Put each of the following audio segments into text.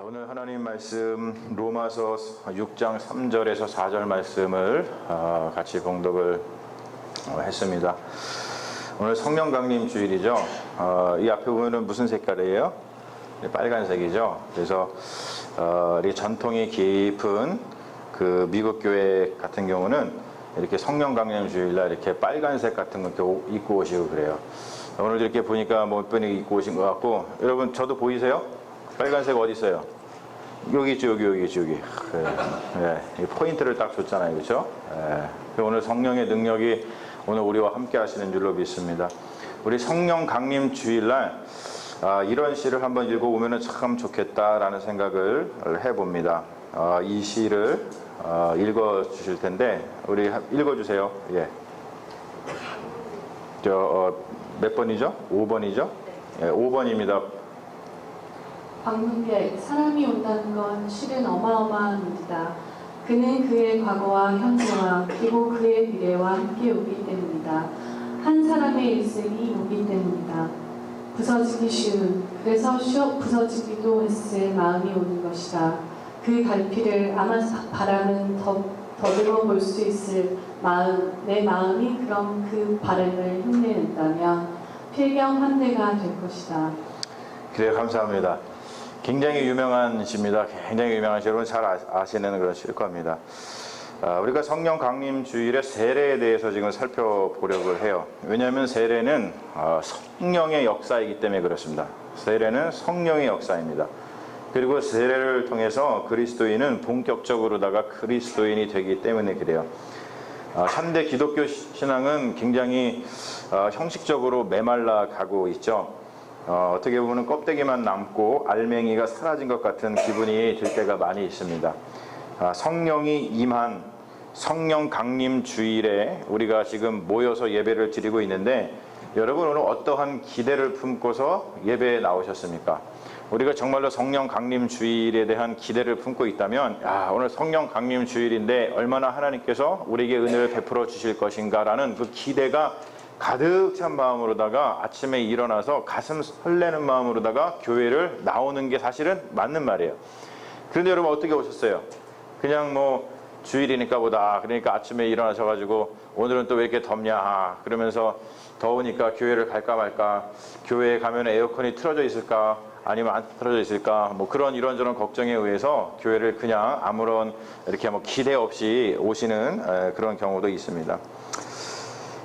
오늘 하나님 말씀 로마서 6장 3절에서 4절 말씀을 같이 봉독을 했습니다. 오늘 성령 강림 주일이죠. 이 앞에 보면은 무슨 색깔이에요? 빨간색이죠. 그래서 이 전통이 깊은 그 미국 교회 같은 경우는 이렇게 성령 강림 주일날 이렇게 빨간색 같은 거 이렇게 입고 오시고 그래요. 오늘 이렇게 보니까 몇 분이 입고 오신 것 같고, 여러분 저도 보이세요? 빨간색 어디 있어요? 여기 있죠, 여기 있죠, 여기. 이 포인트를 딱 줬잖아요, 그렇죠? 오늘 성령의 능력이 오늘 우리와 함께 하시는 줄로 믿습니다. 우리 성령 강림 주일날 이런 시를 한번 읽어보면 참 좋겠다라는 생각을 해봅니다. 이 시를 읽어주실 텐데 우리 읽어주세요. 예. 몇 번이죠? 5번이죠? 예, 5번입니다. 방문객, 사람이 온다는 건 실은 어마어마한 일이다. 그는 그의 과거와 현재와 그리고 그의 미래와 함께 오기 때문이다. 한 사람의 일생이 오기 때문이다. 부서지기 쉬운, 그래서 부서지기도 했을 마음이 오는 것이다. 그 갈피를 아마 바람은 더듬어 볼 수 있을 마음, 내 마음이 그럼 그 바람을 흉내낸다면 필경 한 대가 될 것이다. 그래요, 감사합니다. 굉장히 유명한 시입니다. 굉장히 유명한 시, 여러분 잘 아시는 그런 시일 겁니다. 우리가 성령 강림 주일의 세례에 대해서 지금 살펴보려고 해요. 왜냐하면 세례는 성령의 역사이기 때문에 그렇습니다. 세례는 성령의 역사입니다. 그리고 세례를 통해서 그리스도인은 본격적으로다가 그리스도인이 되기 때문에 그래요. 현대 기독교 신앙은 굉장히 형식적으로 메말라 가고 있죠. 어떻게 보면 껍데기만 남고 알맹이가 사라진 것 같은 기분이 들 때가 많이 있습니다. 성령이 임한 성령 강림 주일에 우리가 지금 모여서 예배를 드리고 있는데, 여러분 오늘 어떠한 기대를 품고서 예배에 나오셨습니까? 우리가 정말로 성령 강림 주일에 대한 기대를 품고 있다면, 오늘 성령 강림 주일인데 얼마나 하나님께서 우리에게 은혜를 베풀어 주실 것인가 라는 그 기대가 가득 찬 마음으로다가 아침에 일어나서 가슴 설레는 마음으로다가 교회를 나오는 게 사실은 맞는 말이에요. 그런데 여러분 어떻게 오셨어요? 그냥 주일이니까 보다, 그러니까 아침에 일어나셔가지고 오늘은 또 왜 이렇게 덥냐 그러면서 더우니까 교회를 갈까 말까, 교회에 가면 에어컨이 틀어져 있을까 아니면 안 틀어져 있을까, 그런 이런저런 걱정에 의해서 교회를 그냥 아무런 이렇게 기대 없이 오시는 그런 경우도 있습니다.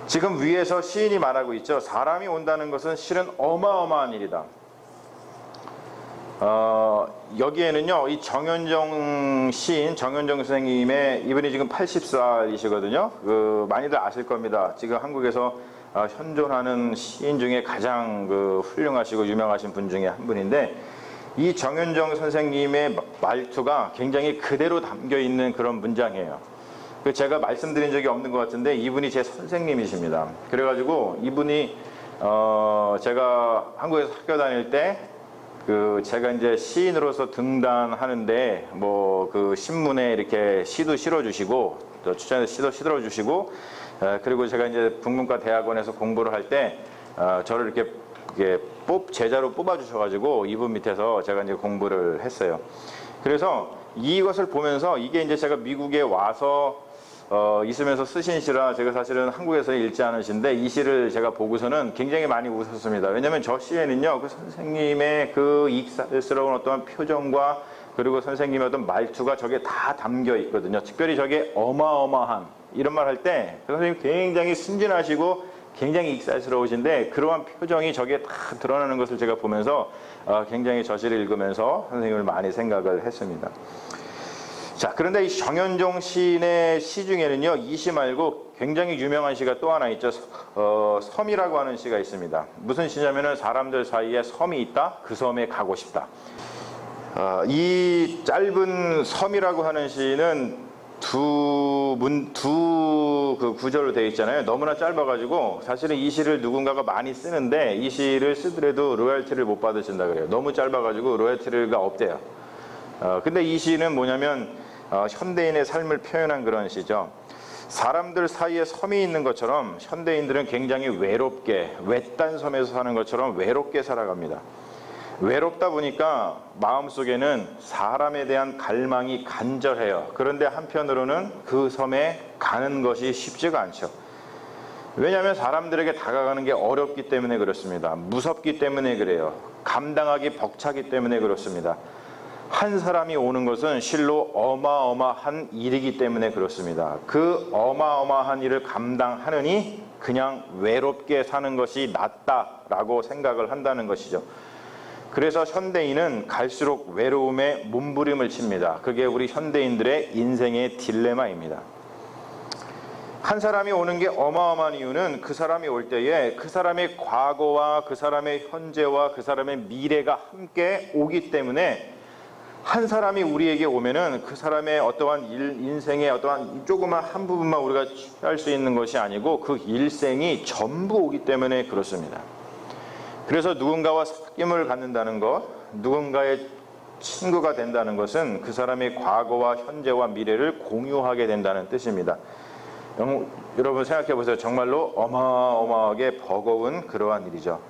지금 위에서 시인이 말하고 있죠. 사람이 온다는 것은 실은 어마어마한 일이다. 여기에는요, 이 정현정 시인, 정현정 선생님의, 이분이 지금 80살이시거든요. 많이들 아실 겁니다. 지금 한국에서 현존하는 시인 중에 가장 훌륭하시고 유명하신 분 중에 한 분인데, 이 정현정 선생님의 말투가 굉장히 그대로 담겨 있는 그런 문장이에요. 제가 말씀드린 적이 없는 것 같은데 이분이 제 선생님이십니다. 그래가지고 이분이 제가 한국에서 학교 다닐 때 제가 이제 시인으로서 등단하는데 신문에 이렇게 시도 실어주시고 또 추천해서 시도 실어주시고, 그리고 제가 이제 북문과 대학원에서 공부를 할 때 저를 이렇게 제자로 뽑아주셔가지고 이분 밑에서 제가 이제 공부를 했어요. 그래서 이것을 보면서 이게 이제 제가 미국에 와서 있으면서 쓰신 시라 제가 사실은 한국에서 읽지 않은 시인데, 이 시를 제가 보고서는 굉장히 많이 웃었습니다. 왜냐하면 저 시에는요, 그 선생님의 그 익살스러운 어떤 표정과 그리고 선생님의 어떤 말투가 저게 다 담겨 있거든요. 특별히 저게 어마어마한 이런 말 할 때 그 선생님 굉장히 순진하시고 굉장히 익살스러우신데 그러한 표정이 저게 다 드러나는 것을 제가 보면서 굉장히 저 시를 읽으면서 선생님을 많이 생각을 했습니다. 자, 그런데 이 정현종 시인의 시 중에는요, 이 시 말고 굉장히 유명한 시가 또 하나 있죠. 섬이라고 하는 시가 있습니다. 무슨 시냐면은 사람들 사이에 섬이 있다, 그 섬에 가고 싶다. 이 짧은 섬이라고 하는 시는 두 구절로 되어 있잖아요. 너무나 짧아가지고 사실은 이 시를 누군가가 많이 쓰는데 이 시를 쓰더라도 로열티를 못 받으신다 그래요. 너무 짧아가지고 로열티가 없대요. 근데 이 시는 뭐냐면 현대인의 삶을 표현한 그런 시죠. 사람들 사이에 섬이 있는 것처럼 현대인들은 굉장히 외롭게, 외딴 섬에서 사는 것처럼 외롭게 살아갑니다. 외롭다 보니까 마음속에는 사람에 대한 갈망이 간절해요. 그런데 한편으로는 그 섬에 가는 것이 쉽지가 않죠. 왜냐하면 사람들에게 다가가는 게 어렵기 때문에 그렇습니다. 무섭기 때문에 그래요. 감당하기 벅차기 때문에 그렇습니다. 한 사람이 오는 것은 실로 어마어마한 일이기 때문에 그렇습니다. 그 어마어마한 일을 감당하느니 그냥 외롭게 사는 것이 낫다라고 생각을 한다는 것이죠. 그래서 현대인은 갈수록 외로움에 몸부림을 칩니다. 그게 우리 현대인들의 인생의 딜레마입니다. 한 사람이 오는 게 어마어마한 이유는 그 사람이 올 때에 그 사람의 과거와 그 사람의 현재와 그 사람의 미래가 함께 오기 때문에 한 사람이 우리에게 오면은 그 사람의 어떠한 인생의 어떠한 조그만 한 부분만 우리가 취할 수 있는 것이 아니고 그 일생이 전부 오기 때문에 그렇습니다. 그래서 누군가와 사귐을 갖는다는 것, 누군가의 친구가 된다는 것은 그 사람의 과거와 현재와 미래를 공유하게 된다는 뜻입니다. 여러분 생각해 보세요. 정말로 어마어마하게 버거운 그러한 일이죠.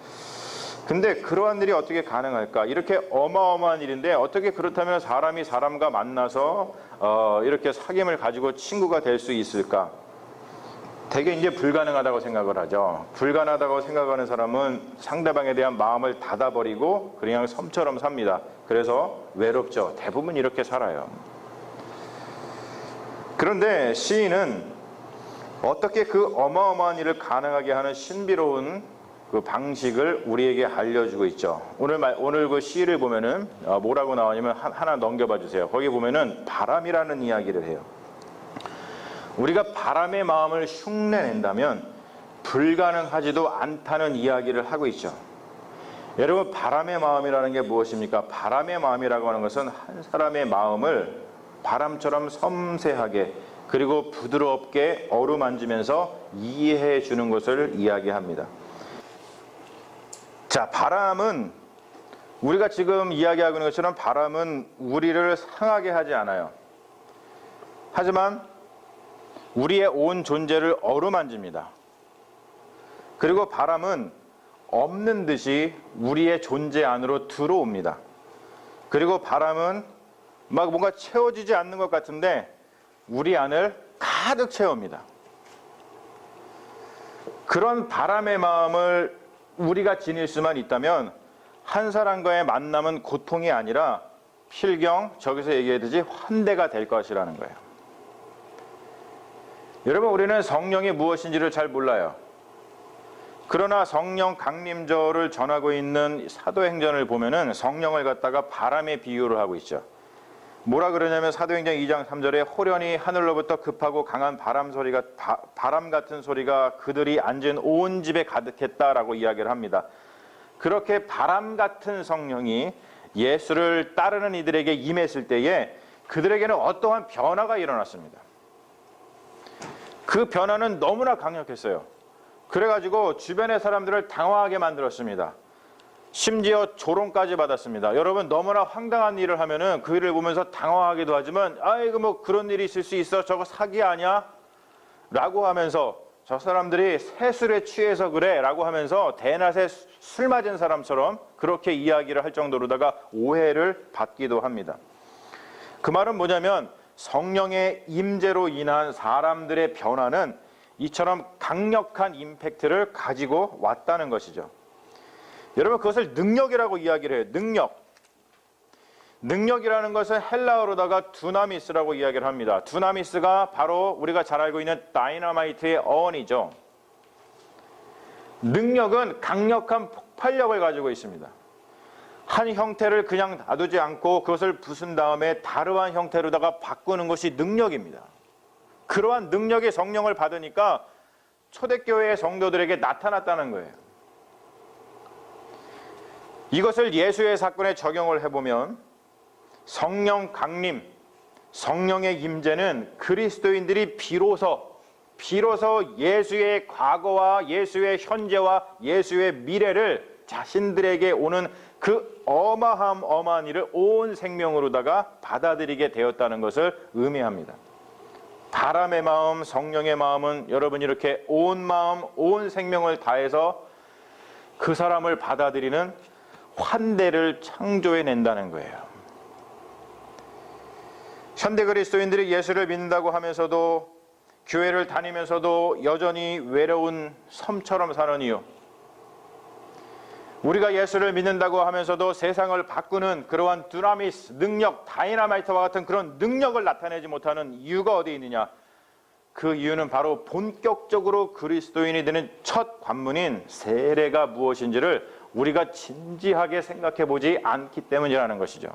근데 그러한 일이 어떻게 가능할까? 이렇게 어마어마한 일인데 어떻게 그렇다면 사람이 사람과 만나서 이렇게 사귐을 가지고 친구가 될 수 있을까? 되게 이제 불가능하다고 생각을 하죠. 불가능하다고 생각하는 사람은 상대방에 대한 마음을 닫아버리고 그냥 섬처럼 삽니다. 그래서 외롭죠. 대부분 이렇게 살아요. 그런데 시인은 어떻게 그 어마어마한 일을 가능하게 하는 신비로운 그 방식을 우리에게 알려주고 있죠. 오늘 그 시를 보면은 뭐라고 나오냐면 하나 넘겨봐 주세요. 거기 보면은 바람이라는 이야기를 해요. 우리가 바람의 마음을 흉내낸다면 불가능하지도 않다는 이야기를 하고 있죠. 여러분, 바람의 마음이라는 게 무엇입니까? 바람의 마음이라고 하는 것은 한 사람의 마음을 바람처럼 섬세하게 그리고 부드럽게 어루만지면서 이해해 주는 것을 이야기합니다. 자, 바람은 우리가 지금 이야기하고 있는 것처럼 바람은 우리를 상하게 하지 않아요. 하지만 우리의 온 존재를 어루만집니다. 그리고 바람은 없는 듯이 우리의 존재 안으로 들어옵니다. 그리고 바람은 막 뭔가 채워지지 않는 것 같은데 우리 안을 가득 채웁니다. 그런 바람의 마음을 우리가 지닐 수만 있다면 한 사람과의 만남은 고통이 아니라 필경, 저기서 얘기했듯이 환대가 될 것이라는 거예요. 여러분, 우리는 성령이 무엇인지를 잘 몰라요. 그러나 성령 강림절을 전하고 있는 사도행전을 보면은 성령을 갖다가 바람에 비유를 하고 있죠. 뭐라 그러냐면 사도행전 2장 3절에 호련히 하늘로부터 급하고 강한 바람 같은 소리가 그들이 앉은 온 집에 가득했다라고 이야기를 합니다. 그렇게 바람 같은 성령이 예수를 따르는 이들에게 임했을 때에 그들에게는 어떠한 변화가 일어났습니다. 그 변화는 너무나 강력했어요. 그래가지고 주변의 사람들을 당황하게 만들었습니다. 심지어 조롱까지 받았습니다. 여러분, 너무나 황당한 일을 하면은 그 일을 보면서 당황하기도 하지만 아이고 뭐 그런 일이 있을 수 있어, 저거 사기 아니야? 라고 하면서 저 사람들이 새술에 취해서 그래 라고 하면서 대낮에 술 맞은 사람처럼 그렇게 이야기를 할 정도로다가 오해를 받기도 합니다. 그 말은 뭐냐면 성령의 임재로 인한 사람들의 변화는 이처럼 강력한 임팩트를 가지고 왔다는 것이죠. 여러분, 그것을 능력이라고 이야기를 해요. 능력이라는 것은 헬라어로다가 두나미스라고 이야기를 합니다. 두나미스가 바로 우리가 잘 알고 있는 다이너마이트의 어원이죠. 능력은 강력한 폭발력을 가지고 있습니다. 한 형태를 그냥 놔두지 않고 그것을 부순 다음에 다르한 형태로다가 바꾸는 것이 능력입니다. 그러한 능력의 성령을 받으니까 초대교회의 성도들에게 나타났다는 거예요. 이것을 예수의 사건에 적용을 해보면 성령 강림, 성령의 임재는 그리스도인들이 비로소 예수의 과거와 예수의 현재와 예수의 미래를 자신들에게 오는 그 어마한 일을 온 생명으로다가 받아들이게 되었다는 것을 의미합니다. 바람의 마음, 성령의 마음은 여러분 이렇게 온 마음, 온 생명을 다해서 그 사람을 받아들이는 환대를 창조해낸다는 거예요. 현대 그리스도인들이 예수를 믿는다고 하면서도 교회를 다니면서도 여전히 외로운 섬처럼 사는 이유, 우리가 예수를 믿는다고 하면서도 세상을 바꾸는 그러한 두나미스, 능력, 다이나마이트와 같은 그런 능력을 나타내지 못하는 이유가 어디 있느냐? 그 이유는 바로 본격적으로 그리스도인이 되는 첫 관문인 세례가 무엇인지를 우리가 진지하게 생각해 보지 않기 때문이라는 것이죠.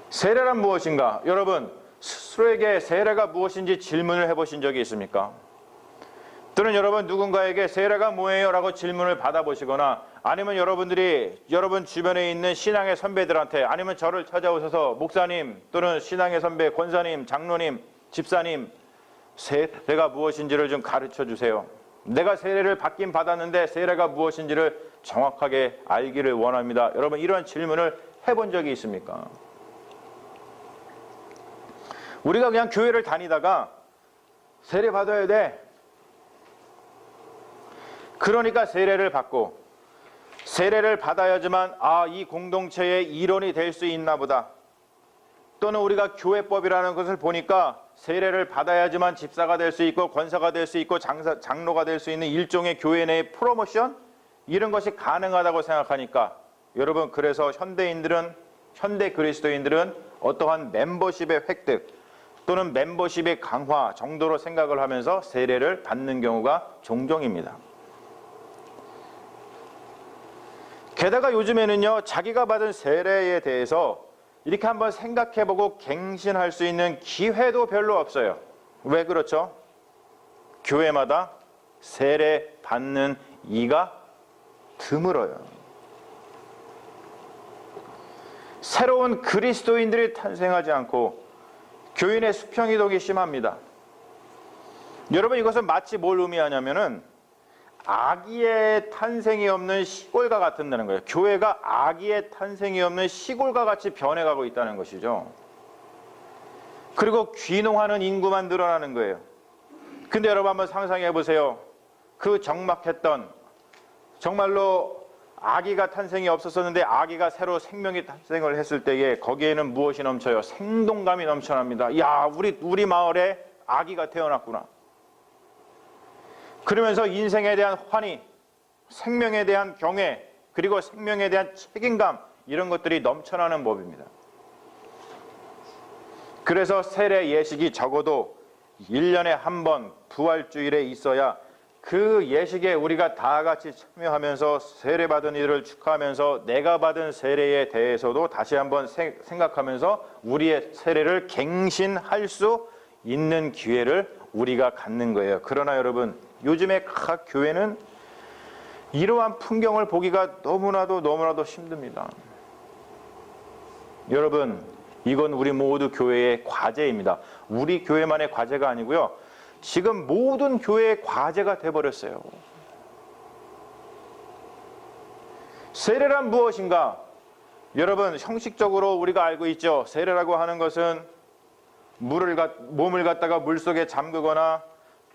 세례란 무엇인가? 여러분, 스스로에게 세례가 무엇인지 질문을 해보신 적이 있습니까? 또는 여러분 누군가에게 세례가 뭐예요? 라고 질문을 받아보시거나, 아니면 여러분들이 여러분 주변에 있는 신앙의 선배들한테, 아니면 저를 찾아오셔서 목사님 또는 신앙의 선배, 권사님, 장로님, 집사님, 세례가 무엇인지를 좀 가르쳐 주세요. 내가 세례를 받긴 받았는데 세례가 무엇인지를 정확하게 알기를 원합니다. 여러분, 이런 질문을 해본 적이 있습니까? 우리가 그냥 교회를 다니다가 세례 받아야 돼, 그러니까 세례를 받고, 세례를 받아야지만 이 공동체의 일원이 될 수 있나 보다, 또는 우리가 교회법이라는 것을 보니까 세례를 받아야지만 집사가 될 수 있고 권사가 될 수 있고 장로가 될 수 있는 일종의 교회 내의 프로모션, 이런 것이 가능하다고 생각하니까, 여러분, 그래서 현대 그리스도인들은 어떠한 멤버십의 획득 또는 멤버십의 강화 정도로 생각을 하면서 세례를 받는 경우가 종종입니다. 게다가 요즘에는요, 자기가 받은 세례에 대해서 이렇게 한번 생각해보고 갱신할 수 있는 기회도 별로 없어요. 왜 그렇죠? 교회마다 세례 받는 이가 드물어요. 새로운 그리스도인들이 탄생하지 않고 교인의 수평이동이 심합니다. 여러분, 이것은 마치 뭘 의미하냐면은 아기의 탄생이 없는 시골과 같다는 거예요. 교회가 아기의 탄생이 없는 시골과 같이 변해가고 있다는 것이죠. 그리고 귀농하는 인구만 늘어나는 거예요. 근데 여러분 한번 상상해 보세요. 그 적막했던, 정말로 아기가 탄생이 없었었는데 아기가 새로 생명이 탄생을 했을 때에 거기에는 무엇이 넘쳐요? 생동감이 넘쳐납니다. 야, 우리 마을에 아기가 태어났구나. 그러면서 인생에 대한 환희, 생명에 대한 경외, 그리고 생명에 대한 책임감, 이런 것들이 넘쳐나는 법입니다. 그래서 세례 예식이 적어도 1년에 한 번 부활주일에 있어야 그 예식에 우리가 다 같이 참여하면서 세례받은 이들을 축하하면서 내가 받은 세례에 대해서도 다시 한번 생각하면서 우리의 세례를 갱신할 수 있는 기회를 우리가 갖는 거예요. 그러나 여러분, 요즘에 각 교회는 이러한 풍경을 보기가 너무나도 힘듭니다. 여러분, 이건 우리 모두 교회의 과제입니다. 우리 교회만의 과제가 아니고요, 지금 모든 교회의 과제가 돼버렸어요. 세례란 무엇인가? 여러분, 형식적으로 우리가 알고 있죠. 세례라고 하는 것은 몸을 갖다가 물속에 잠그거나,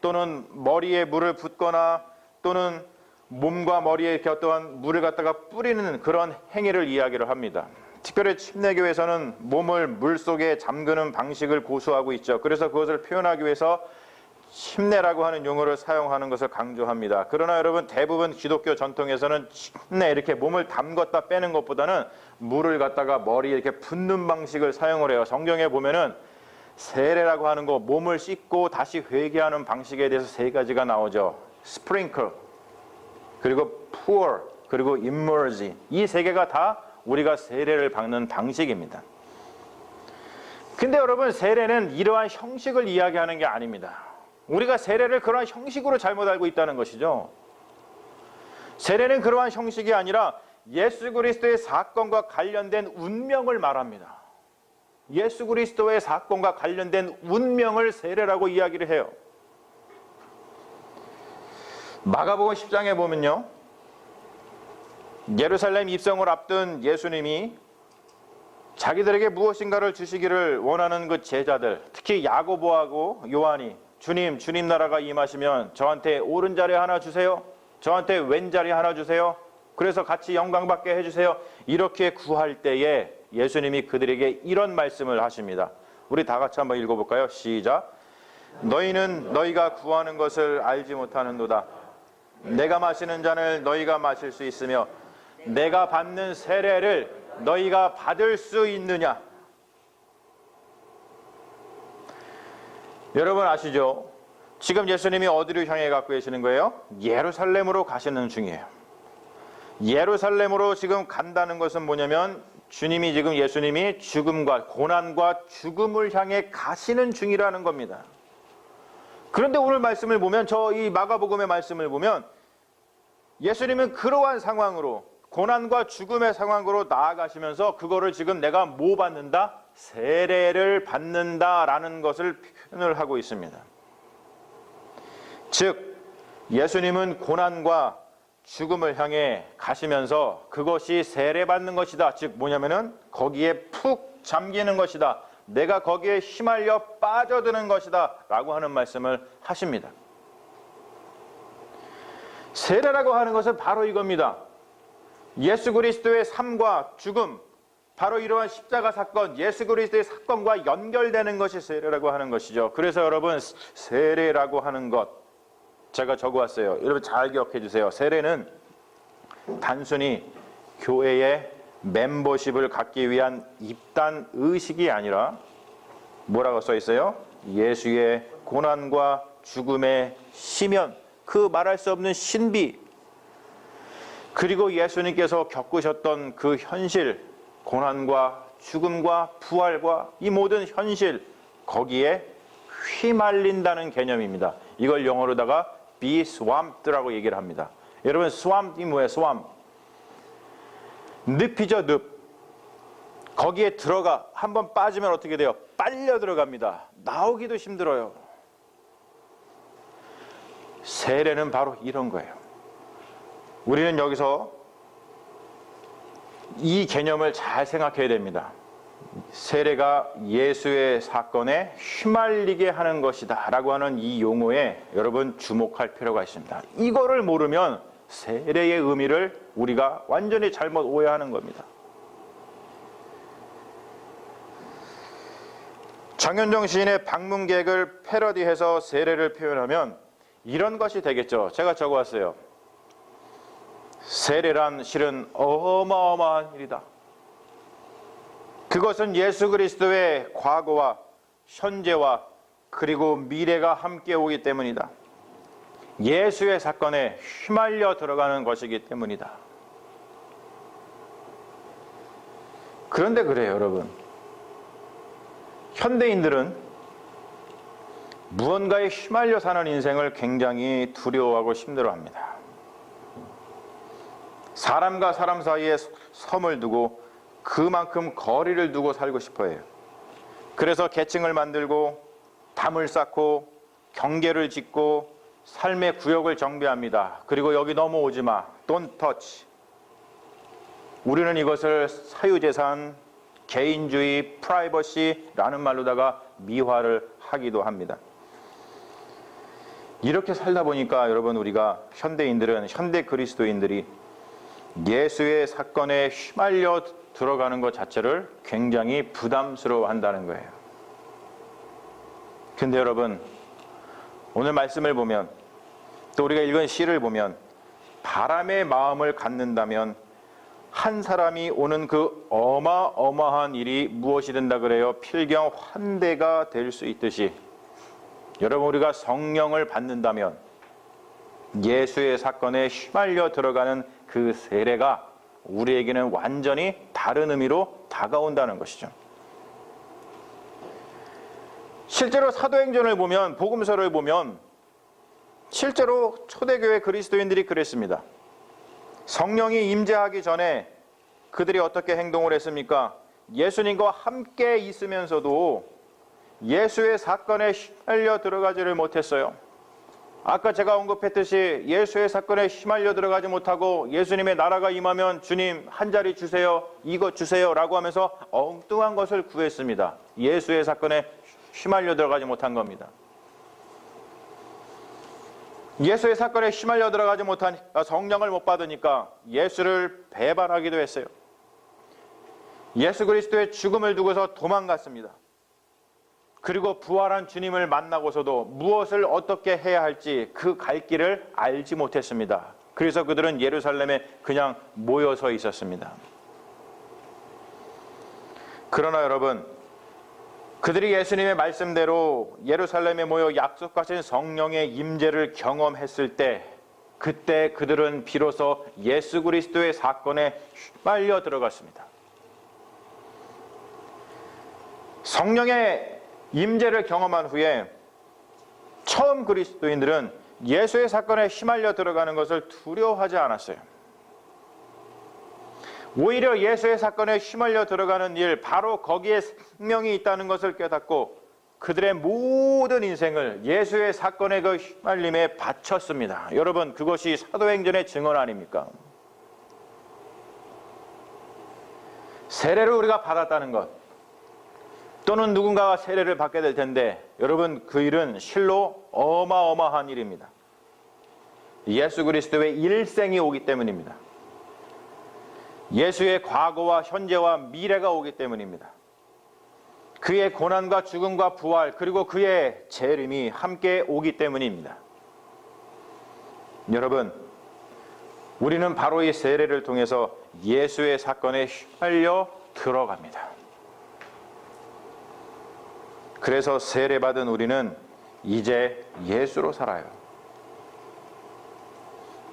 또는 머리에 물을 붓거나, 또는 몸과 머리에 이렇게 어떠한 물을 갖다가 뿌리는 그런 행위를 이야기를 합니다. 특별히 침례교에서는 몸을 물속에 잠그는 방식을 고수하고 있죠. 그래서 그것을 표현하기 위해서 침례라고 하는 용어를 사용하는 것을 강조합니다. 그러나 여러분, 대부분 기독교 전통에서는 침례, 이렇게 몸을 담궜다 빼는 것보다는 물을 갖다가 머리에 이렇게 붓는 방식을 사용을 해요. 성경에 보면은 세례라고 하는 거, 몸을 씻고 다시 회개하는 방식에 대해서 3가지가 나오죠. 스프링클, 그리고 pour, 그리고 immerse. 이 3개가 다 우리가 세례를 받는 방식입니다. 근데 여러분, 세례는 이러한 형식을 이야기하는 게 아닙니다. 우리가 세례를 그러한 형식으로 잘못 알고 있다는 것이죠. 세례는 그러한 형식이 아니라 예수 그리스도의 사건과 관련된 운명을 말합니다. 예수 그리스도의 사건과 관련된 운명을 세례라고 이야기를 해요. 마가복음 10장에 보면요, 예루살렘 입성을 앞둔 예수님이 자기들에게 무엇인가를 주시기를 원하는 그 제자들, 특히 야고보하고 요한이 주님 나라가 임하시면 저한테 오른자리 하나 주세요, 저한테 왼자리 하나 주세요, 그래서 같이 영광 받게 해주세요. 이렇게 구할 때에 예수님이 그들에게 이런 말씀을 하십니다. 우리 다 같이 한번 읽어볼까요? 시작. 너희는 너희가 구하는 것을 알지 못하는도다. 내가 마시는 잔을 너희가 마실 수 있으며 내가 받는 세례를 너희가 받을 수 있느냐? 여러분 아시죠? 지금 예수님이 어디로 향해 가고 계시는 거예요? 예루살렘으로 가시는 중이에요. 예루살렘으로 지금 간다는 것은 뭐냐면 주님이 지금 예수님이 죽음과 고난과 죽음을 향해 가시는 중이라는 겁니다. 그런데 오늘 말씀을 보면 저 이 마가복음의 말씀을 보면 예수님은 그러한 상황으로 고난과 죽음의 상황으로 나아가시면서 그거를 지금 내가 뭐 받는다? 세례를 받는다라는 것을 표현을 하고 있습니다. 즉 예수님은 고난과 죽음을 향해 가시면서 그것이 세례받는 것이다. 즉 뭐냐면은 거기에 푹 잠기는 것이다. 내가 거기에 휘말려 빠져드는 것이다 라고 하는 말씀을 하십니다. 세례라고 하는 것은 바로 이겁니다. 예수 그리스도의 삶과 죽음, 바로 이러한 십자가 사건, 예수 그리스도의 사건과 연결되는 것이 세례라고 하는 것이죠. 그래서 여러분 세례라고 하는 것 제가 적어왔어요. 여러분 잘 기억해 주세요. 세례는 단순히 교회의 멤버십을 갖기 위한 입단 의식이 아니라 뭐라고 써 있어요? 예수의 고난과 죽음의 시면, 그 말할 수 없는 신비, 그리고 예수님께서 겪으셨던 그 현실, 고난과 죽음과 부활과 이 모든 현실, 거기에 휘말린다는 개념입니다. 이걸 영어로다가 be swamped라고 얘기를 합니다. 여러분 swamped이 뭐예요? swamp. 늪이죠, 늪. 거기에 들어가 한번 빠지면 어떻게 돼요? 빨려 들어갑니다. 나오기도 힘들어요. 세례는 바로 이런 거예요. 우리는 여기서 이 개념을 잘 생각해야 됩니다. 세례가 예수의 사건에 휘말리게 하는 것이다 라고 하는 이 용어에 여러분 주목할 필요가 있습니다. 이거를 모르면 세례의 의미를 우리가 완전히 잘못 오해하는 겁니다. 장현정 시인의 방문객을 패러디해서 세례를 표현하면 이런 것이 되겠죠. 제가 적어왔어요. 세례란 실은 어마어마한 일이다. 그것은 예수 그리스도의 과거와 현재와 그리고 미래가 함께 오기 때문이다. 예수의 사건에 휘말려 들어가는 것이기 때문이다. 그런데 그래요, 여러분. 현대인들은 무언가에 휘말려 사는 인생을 굉장히 두려워하고 힘들어합니다. 사람과 사람 사이에 섬을 두고 그만큼 거리를 두고 살고 싶어해요. 그래서 계층을 만들고 담을 쌓고 경계를 짓고 삶의 구역을 정비합니다. 그리고 여기 넘어오지 마. Don't touch. 우리는 이것을 사유재산, 개인주의, 프라이버시라는 말로다가 미화를 하기도 합니다. 이렇게 살다 보니까 여러분 우리가 현대인들은, 현대 그리스도인들이 예수의 사건에 휘말려 들어가는 것 자체를 굉장히 부담스러워한다는 거예요. 근데 여러분 오늘 말씀을 보면 또 우리가 읽은 시를 보면 바람의 마음을 갖는다면 한 사람이 오는 그 어마어마한 일이 무엇이 된다 그래요? 필경 환대가 될 수 있듯이 여러분 우리가 성령을 받는다면 예수의 사건에 휘말려 들어가는 그 세례가 우리에게는 완전히 다른 의미로 다가온다는 것이죠. 실제로 사도행전을 보면, 복음서를 보면 실제로 초대교회 그리스도인들이 그랬습니다. 성령이 임재하기 전에 그들이 어떻게 행동을 했습니까? 예수님과 함께 있으면서도 예수의 사건에 휘말려 들어가지를 못했어요. 아까 제가 언급했듯이 예수의 사건에 휘말려 들어가지 못하고 예수님의 나라가 임하면 주님 한 자리 주세요, 이것 주세요 라고 하면서 엉뚱한 것을 구했습니다. 예수의 사건에 휘말려 들어가지 못한 겁니다. 예수의 사건에 휘말려 들어가지 못하니까, 성령을 못 받으니까 예수를 배반하기도 했어요. 예수 그리스도의 죽음을 두고서 도망갔습니다. 그리고 부활한 주님을 만나고서도 무엇을 어떻게 해야 할지 그 갈 길을 알지 못했습니다. 그래서 그들은 예루살렘에 그냥 모여서 있었습니다. 그러나 여러분, 그들이 예수님의 말씀대로 예루살렘에 모여 약속하신 성령의 임재를 경험했을 때, 그때 그들은 비로소 예수 그리스도의 사건에 휘말려 들어갔습니다. 성령의 임재를 경험한 후에 처음 그리스도인들은 예수의 사건에 휘말려 들어가는 것을 두려워하지 않았어요. 오히려 예수의 사건에 휘말려 들어가는 일, 바로 거기에 생명이 있다는 것을 깨닫고 그들의 모든 인생을 예수의 사건의 그 휘말림에 바쳤습니다. 여러분, 그것이 사도행전의 증언 아닙니까? 세례를 우리가 받았다는 것, 또는 누군가가 세례를 받게 될 텐데, 여러분, 그 일은 실로 어마어마한 일입니다. 예수 그리스도의 일생이 오기 때문입니다. 예수의 과거와 현재와 미래가 오기 때문입니다. 그의 고난과 죽음과 부활, 그리고 그의 재림이 함께 오기 때문입니다. 여러분, 우리는 바로 이 세례를 통해서 예수의 사건에 휘말려 들어갑니다. 그래서 세례받은 우리는 이제 예수로 살아요.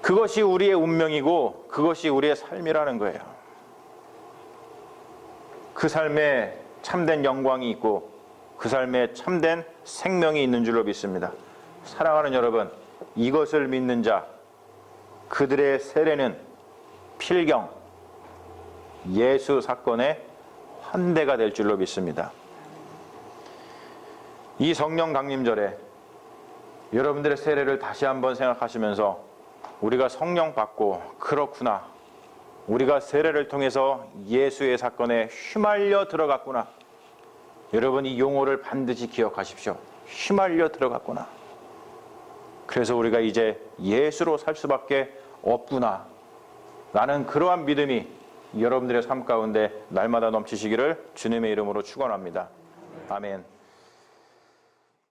그것이 우리의 운명이고 그것이 우리의 삶이라는 거예요. 그 삶에 참된 영광이 있고 그 삶에 참된 생명이 있는 줄로 믿습니다. 사랑하는 여러분, 이것을 믿는 자, 그들의 세례는 필경 예수 사건의 환대가 될 줄로 믿습니다. 이 성령 강림절에 여러분들의 세례를 다시 한번 생각하시면서 우리가 성령 받고, 그렇구나, 우리가 세례를 통해서 예수의 사건에 휘말려 들어갔구나. 여러분, 이 용어를 반드시 기억하십시오. 휘말려 들어갔구나. 그래서 우리가 이제 예수로 살 수밖에 없구나. 라는 그러한 믿음이 여러분들의 삶 가운데 날마다 넘치시기를 주님의 이름으로 축원합니다. 아멘.